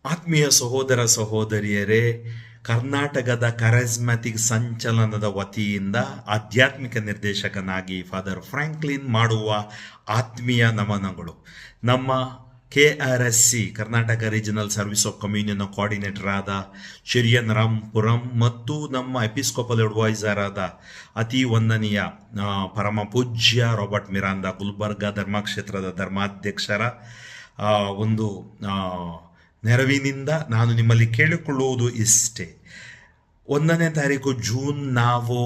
ಆತ್ಮೀಯ ಸಹೋದರ ಸಹೋದರಿಯರೇ, ಕರ್ನಾಟಕದ ಕರಿಸ್ಮ್ಯಾಟಿಕ್ ಸಂಚಲನದ ವತಿಯಿಂದ ಆಧ್ಯಾತ್ಮಿಕ ನಿರ್ದೇಶಕನಾಗಿ ಫಾದರ್ ಫ್ರಾಂಕ್ಲಿನ್ ಮಾಡುವ ಆತ್ಮೀಯ ನಮನಗಳು. ನಮ್ಮ KRSC Karnataka regional service of communion coordinator ಆದ ಶಿರಿಯನ್ ರಾಂಪುರಂ ಮತ್ತು ನಮ್ಮ ಎಪಿಸ್ಕೋಪಲ್ ಅಡ್ವೈಸರ್ ಆದ ಅತಿ ವಂದನೀಯ ಪರಮ ಪೂಜ್ಯ ರಾಬರ್ಟ್ ಮಿರಾಂದ ಗುಲ್ಬರ್ಗಾ ಧರ್ಮಕ್ಷೇತ್ರದ ಧರ್ಮಾಧ್ಯಕ್ಷರ ಒಂದು ನೆರವಿನಿಂದ ನಾನು ನಿಮ್ಮಲ್ಲಿ ಕೇಳಿಕೊಳ್ಳುವುದು ಇಷ್ಟೇ. 1ನೇ ತಾರೀಕು ಜೂನ್ ನಾವು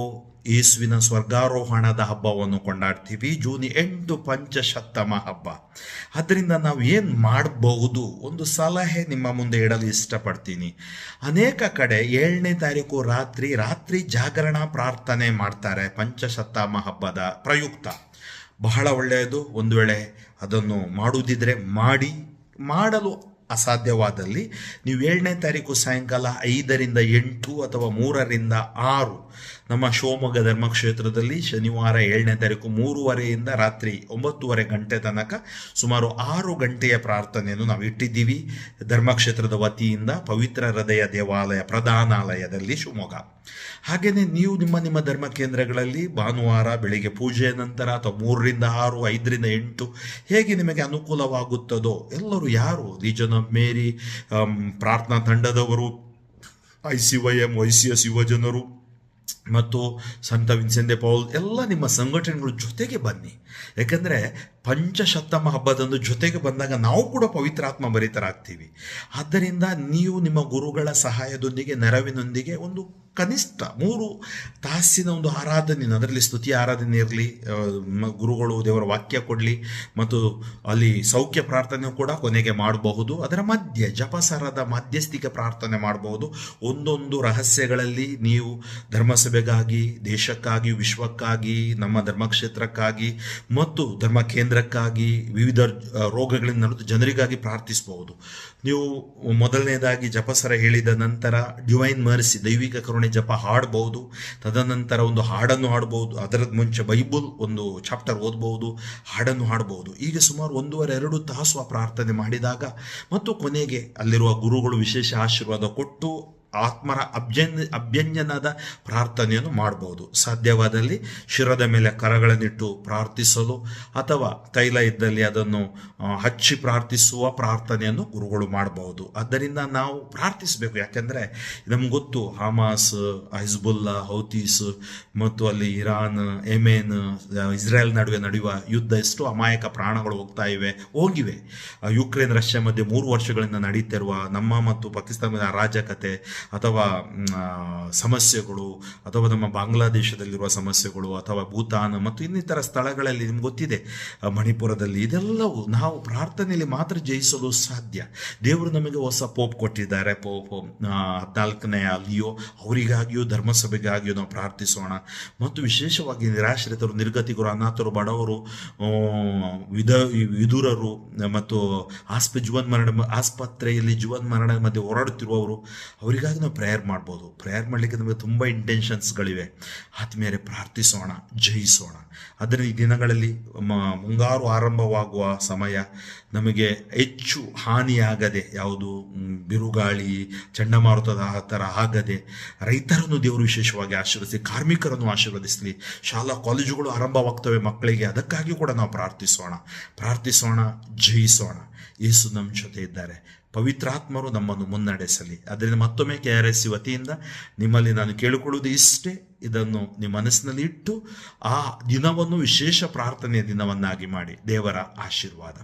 ಯೇಸುವಿನ ಸ್ವರ್ಗಾರೋಹಣದ ಹಬ್ಬವನ್ನು ಕೊಂಡಾಡ್ತೀವಿ. ಜೂನ್ 8 ಪಂಚಶತ್ತಮ ಹಬ್ಬ. ಅದರಿಂದ ನಾವು ಏನು ಮಾಡಬಹುದು, ಒಂದು ಸಲಹೆ ನಿಮ್ಮ ಮುಂದೆ ಇಡಲು ಇಷ್ಟಪಡ್ತೀನಿ. ಅನೇಕ ಕಡೆ 7ನೇ ತಾರೀಕು ರಾತ್ರಿ ಜಾಗರಣಾ ಪ್ರಾರ್ಥನೆ ಮಾಡ್ತಾರೆ ಪಂಚಶತ್ತಮ ಹಬ್ಬದ ಪ್ರಯುಕ್ತ. ಬಹಳ ಒಳ್ಳೆಯದು. ಒಂದು ವೇಳೆ ಅದನ್ನು ಮಾಡುವುದಿದ್ರೆ ಮಾಡಲು ಅಸಾಧ್ಯವಾದಲ್ಲಿ ನೀವು 7ನೇ ತಾರೀಕು ಸಾಯಂಕಾಲ 5ರಿಂದ 8 ಅಥವಾ 3ರಿಂದ 6 ನಮ್ಮ ಶಿವಮೊಗ್ಗ ಧರ್ಮಕ್ಷೇತ್ರದಲ್ಲಿ ಶನಿವಾರ 7ನೇ ತಾರೀಕು 3:30ಯಿಂದ ರಾತ್ರಿ 9:30 ಗಂಟೆ ತನಕ ಸುಮಾರು 6 ಗಂಟೆಯ ಪ್ರಾರ್ಥನೆಯನ್ನು ನಾವು ಇಟ್ಟಿದ್ದೀವಿ ಧರ್ಮಕ್ಷೇತ್ರದ ವತಿಯಿಂದ ಪವಿತ್ರ ಹೃದಯ ದೇವಾಲಯ ಪ್ರಧಾನಾಲಯದಲ್ಲಿ ಶಿವಮೊಗ್ಗ. ಹಾಗೆಯೇ ನೀವು ನಿಮ್ಮ ಧರ್ಮ ಕೇಂದ್ರಗಳಲ್ಲಿ ಭಾನುವಾರ ಬೆಳಿಗ್ಗೆ ಪೂಜೆಯ ನಂತರ ಅಥವಾ 3ರಿಂದ 6, 5ರಿಂದ 8 ಹೇಗೆ ನಿಮಗೆ ಅನುಕೂಲವಾಗುತ್ತದೋ ಎಲ್ಲರೂ ಯಾರು ರೀಜನ್ ಆಫ್ ಮೇರಿ ಪ್ರಾರ್ಥನಾ ತಂಡದವರು, ICYM YCS ಯುವಜನರು ಮತ್ತು ಸಂತ ವಿನ್ಸೆಂಟ್ ಡೆ ಪೌಲ್ ಎಲ್ಲ ನಿಮ್ಮ ಸಂಘಟನೆಗಳ ಜೊತೆಗೆ ಬನ್ನಿ. ಯಾಕಂದರೆ ಪಂಚಶತ್ತಮ ಹಬ್ಬದಂದು ಜೊತೆಗೆ ಬಂದಾಗ ನಾವು ಕೂಡ ಪವಿತ್ರಾತ್ಮ ಭರಿತರಾಗ್ತೀವಿ. ಆದ್ದರಿಂದ ನೀವು ನಿಮ್ಮ ಗುರುಗಳ ಸಹಾಯದೊಂದಿಗೆ ನೆರವಿನೊಂದಿಗೆ ಒಂದು ಕನಿಷ್ಠ 3 ತಾಸಿನ ಒಂದು ಆರಾಧನೆ, ಅದರಲ್ಲಿ ಸ್ತುತಿ ಆರಾಧನೆ ಇರಲಿ, ಗುರುಗಳು ದೇವರ ವಾಕ್ಯ ಕೊಡಲಿ ಮತ್ತು ಅಲ್ಲಿ ಸೌಖ್ಯ ಪ್ರಾರ್ಥನೆ ಕೂಡ ಕೊನೆಗೆ ಮಾಡಬಹುದು. ಅದರ ಮಧ್ಯೆ ಜಪಸರದ ಮಧ್ಯಸ್ಥಿಕೆ ಪ್ರಾರ್ಥನೆ ಮಾಡಬಹುದು. ಒಂದೊಂದು ರಹಸ್ಯಗಳಲ್ಲಿ ನೀವು ಧರ್ಮಸಭೆಗಾಗಿ, ದೇಶಕ್ಕಾಗಿ, ವಿಶ್ವಕ್ಕಾಗಿ, ನಮ್ಮ ಧರ್ಮಕ್ಷೇತ್ರಕ್ಕಾಗಿ ಮತ್ತು ಧರ್ಮ ಕೇಂದ್ರಕ್ಕಾಗಿ, ವಿವಿಧ ರೋಗಗಳಿಂದ ನರಳು ಜನರಿಗಾಗಿ ಪ್ರಾರ್ಥಿಸಬಹುದು. ನೀವು ಮೊದಲನೇದಾಗಿ ಜಪಸರ ಹೇಳಿದ ನಂತರ ಡಿವೈನ್ ಮರ್ಸಿ ದೈವಿಕ ಕರುಣೆ ಜಪ ಹಾಡಬಹುದು. ತದನಂತರ ಒಂದು ಹಾಡನ್ನು ಹಾಡಬಹುದು. ಅದರ ಮುಂಚೆ ಬೈಬಲ್ ಒಂದು ಚಾಪ್ಟರ್ ಓದಬಹುದು, ಹಾಡನ್ನು ಹಾಡಬಹುದು. ಹೀಗೆ ಸುಮಾರು 1.5-2 ತಾಸು ಆ ಪ್ರಾರ್ಥನೆ ಮಾಡಿದಾಗ ಮತ್ತು ಕೊನೆಗೆ ಅಲ್ಲಿರುವ ಗುರುಗಳು ವಿಶೇಷ ಆಶೀರ್ವಾದ ಕೊಟ್ಟು ಆತ್ಮರ ಅಭ್ಯಂಜನದ ಪ್ರಾರ್ಥನೆಯನ್ನು ಮಾಡಬಹುದು. ಸಾಧ್ಯವಾದಲ್ಲಿ ಶಿರದ ಮೇಲೆ ಕರಗಳನ್ನಿಟ್ಟು ಪ್ರಾರ್ಥಿಸಲು ಅಥವಾ ತೈಲ ಇದ್ದಲ್ಲಿ ಅದನ್ನು ಹಚ್ಚಿ ಪ್ರಾರ್ಥಿಸುವ ಪ್ರಾರ್ಥನೆಯನ್ನು ಗುರುಗಳು ಮಾಡಬಹುದು. ಆದ್ದರಿಂದ ನಾವು ಪ್ರಾರ್ಥಿಸಬೇಕು. ಯಾಕೆಂದರೆ ನಮ್ಗೆ ಗೊತ್ತು, ಹಮಾಸ್, ಹಿಜ್ಬುಲ್ಲಾ, ಹೌತೀಸ್ ಮತ್ತು ಅಲ್ಲಿ ಇರಾನ್, ಯೆಮೆನ್, ಇಸ್ರೇಲ್ ನಡುವೆ ನಡೆಯುವ ಯುದ್ಧ ಎಷ್ಟು ಅಮಾಯಕ ಪ್ರಾಣಗಳು ಹೋಗಿವೆ. ಯುಕ್ರೇನ್ ರಷ್ಯಾ ಮಧ್ಯೆ 3 ವರ್ಷಗಳಿಂದ ನಡೀತಿರುವ ನಮ್ಮ ಮತ್ತು ಪಾಕಿಸ್ತಾನದ ಅರಾಜಕತೆ ಅಥವಾ ಸಮಸ್ಯೆಗಳು, ಅಥವಾ ನಮ್ಮ ಬಾಂಗ್ಲಾದೇಶದಲ್ಲಿರುವ ಸಮಸ್ಯೆಗಳು, ಅಥವಾ ಭೂತಾನ್ ಮತ್ತು ಇನ್ನಿತರ ಸ್ಥಳಗಳಲ್ಲಿ ನಿಮ್ಗೆ ಗೊತ್ತಿದೆ, ಮಣಿಪುರದಲ್ಲಿ, ಇದೆಲ್ಲವೂ ನಾವು ಪ್ರಾರ್ಥನೆಯಲ್ಲಿ ಮಾತ್ರ ಜಯಿಸಲು ಸಾಧ್ಯ. ದೇವರು ನಮಗೆ ಹೊಸ ಪೋಪ್ ಕೊಟ್ಟಿದ್ದಾರೆ, ಪೋಪ್ 14ನೇ ಲಿಯೋ. ಅವರಿಗಾಗಿಯೂ ಧರ್ಮಸಭೆಗಾಗಿಯೂ ನಾವು ಪ್ರಾರ್ಥಿಸೋಣ. ಮತ್ತು ವಿಶೇಷವಾಗಿ ನಿರಾಶ್ರಿತರು, ನಿರ್ಗತಿಕರು, ಅನಾಥರು, ಬಡವರು, ವಿದುರರು ಮತ್ತು ಆಸ್ಪತ್ರೆಯಲ್ಲಿ ಜೀವನ್ಮರಣ ಮಧ್ಯೆ ಹೋರಾಡುತ್ತಿರುವವರು, ಅವರಿಗಾಗಿ ನಾವು ಪ್ರೇಯರ್ ಮಾಡ್ಬೋದು. ಪ್ರೇಯರ್ ಮಾಡಲಿಕ್ಕೆ ನಮಗೆ ತುಂಬ ಇಂಟೆನ್ಷನ್ಸ್ಗಳಿವೆ. ಆತ್ಮೀಯರೇ, ಪ್ರಾರ್ಥಿಸೋಣ, ಜಯಿಸೋಣ. ಅದರ ಈ ದಿನಗಳಲ್ಲಿ ಮುಂಗಾರು ಆರಂಭವಾಗುವ ಸಮಯ, ನಮಗೆ ಹೆಚ್ಚು ಹಾನಿಯಾಗದೆ, ಯಾವುದು ಬಿರುಗಾಳಿ, ಚಂಡಮಾರುತದ ಥರ ಆಗದೆ ರೈತರನ್ನು ದೇವರು ವಿಶೇಷವಾಗಿ ಆಶೀರ್ವದಿಸಿ, ಕಾರ್ಮಿಕರನ್ನು ಆಶೀರ್ವದಿಸಲಿ. ಶಾಲಾ ಕಾಲೇಜುಗಳು ಆರಂಭವಾಗ್ತವೆ ಮಕ್ಕಳಿಗೆ, ಅದಕ್ಕಾಗಿ ಕೂಡ ನಾವು ಪ್ರಾರ್ಥಿಸೋಣ, ಜಯಿಸೋಣ. ಯೇಸು ನಮ್ಮ ಜೊತೆ ಇದ್ದಾರೆ. ಪವಿತ್ರಾತ್ಮರು ನಮ್ಮನ್ನು ಮುನ್ನಡೆಸಲಿ. ಅದರಿಂದ ಮತ್ತೊಮ್ಮೆ KRSC ವತಿಯಿಂದ ನಿಮ್ಮಲ್ಲಿ ನಾನು ಕೇಳಿಕೊಳ್ಳುವುದು ಇಷ್ಟೇ. ಇದನ್ನು ನಿಮ್ಮ ಮನಸ್ಸಿನಲ್ಲಿ ಇಟ್ಟು ಆ ದಿನವನ್ನು ವಿಶೇಷ ಪ್ರಾರ್ಥನೆಯ ದಿನವನ್ನಾಗಿ ಮಾಡಿ. ದೇವರ ಆಶೀರ್ವಾದ.